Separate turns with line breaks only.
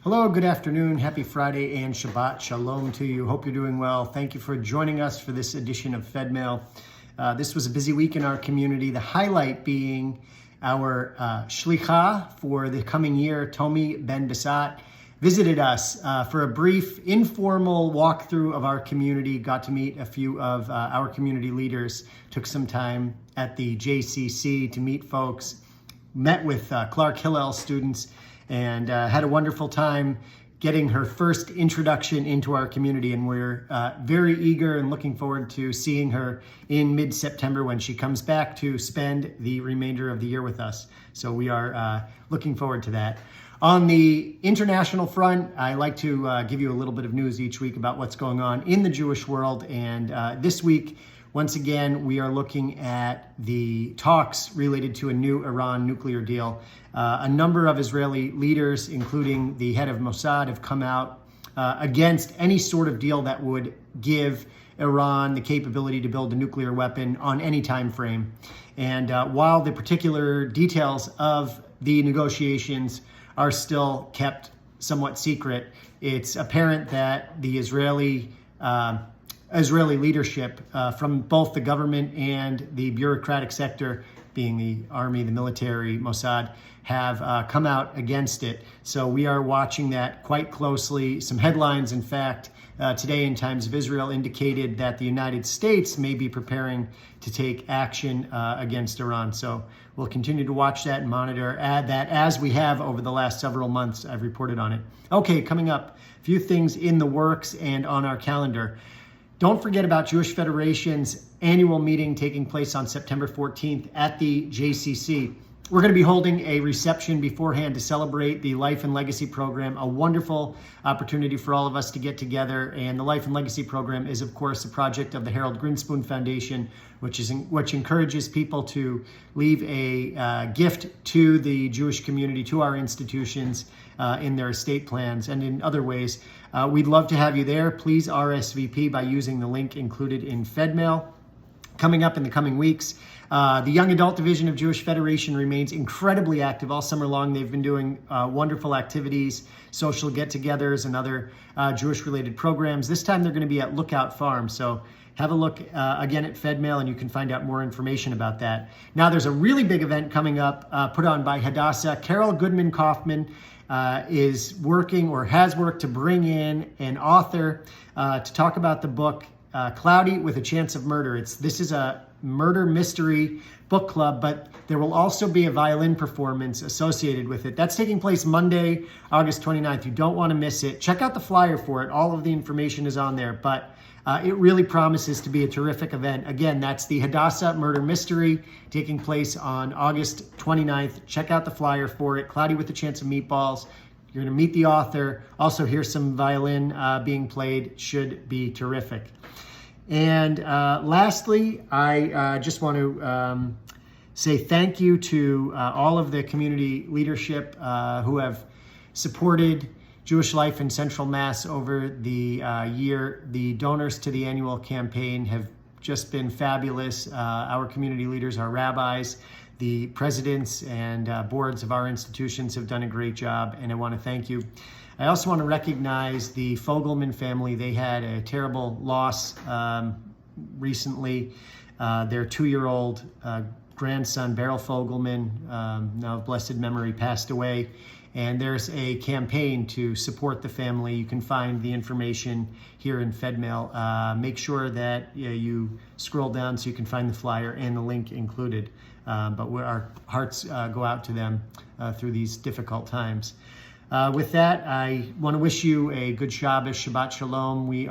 Hello, good afternoon, happy Friday, and Shabbat Shalom to you. Hope you're doing well. Thank you for joining us for this edition of Fedmail. This was a busy week in our community, the highlight being our shlicha for the coming year, Tomi Ben Basat, visited us for a brief informal walkthrough of our community, got to meet a few of our community leaders, took some time at the JCC to meet folks, met with Clark Hillel students, and had a wonderful time getting her first introduction into our community. And we're very eager and looking forward to seeing her in mid-September when she comes back to spend the remainder of the year with us. So we are looking forward to that. On the international front, I like to give you a little bit of news each week about what's going on in the Jewish world. And this week, once again, we are looking at the talks related to a new Iran nuclear deal. A number of Israeli leaders, including the head of Mossad, have come out against any sort of deal that would give Iran the capability to build a nuclear weapon on any time frame. And while the particular details of the negotiations are still kept somewhat secret, it's apparent that the Israeli leadership from both the government and the bureaucratic sector, being the army, the military, Mossad, have come out against it. So we are watching that quite closely. Some headlines, in fact, today in Times of Israel indicated that the United States may be preparing to take action against Iran. So we'll continue to watch that and monitor that as we have over the last several months. I've reported on it. Okay, coming up, a few things in the works and on our calendar. Don't forget about Jewish Federation's annual meeting taking place on September 14th at the JCC. We're going to be holding a reception beforehand to celebrate the Life and Legacy program, a wonderful opportunity for all of us to get together. And the Life and Legacy program is, of course, a project of the Harold Grinspoon Foundation, which encourages people to leave a gift to the Jewish community, to our institutions, in their estate plans and in other ways. We'd love to have you there. Please RSVP by using the link included in Fedmail. Coming up in the coming weeks, the Young Adult Division of Jewish Federation remains incredibly active all summer long. They've been doing wonderful activities, social get-togethers, and other Jewish-related programs. This time they're going to be at Lookout Farm, so have a look again at Fedmail, and you can find out more information about that. Now, there's a really big event coming up put on by Hadassah. Carol Goodman Kaufman is working or has worked to bring in an author to talk about the book Cloudy with a Chance of Murder. This is a murder mystery book club, but there will also be a violin performance associated with it. That's taking place Monday, August 29th. You don't want to miss it. Check out the flyer for it. All of the information is on there, but it really promises to be a terrific event. Again, that's the Hadassah Murder Mystery taking place on August 29th. Check out the flyer for it. Cloudy with a Chance of Meatballs. You're going to meet the author. Also hear some violin being played. Should be terrific. And lastly, I just want to say thank you to all of the community leadership who have supported Jewish life in Central Mass over the year. The donors to the annual campaign have just been fabulous. Our community leaders, our rabbis, the presidents and boards of our institutions have done a great job, and I want to thank you. I also want to recognize the Fogelman family. They had a terrible loss recently. Their 2-year-old grandson, Beryl Fogelman, now of blessed memory, passed away. And there's a campaign to support the family. You can find the information here in Fedmail. Make sure that you scroll down so you can find the flyer and the link included. But our hearts go out to them through these difficult times. With that, I want to wish you a good Shabbos, Shabbat Shalom. We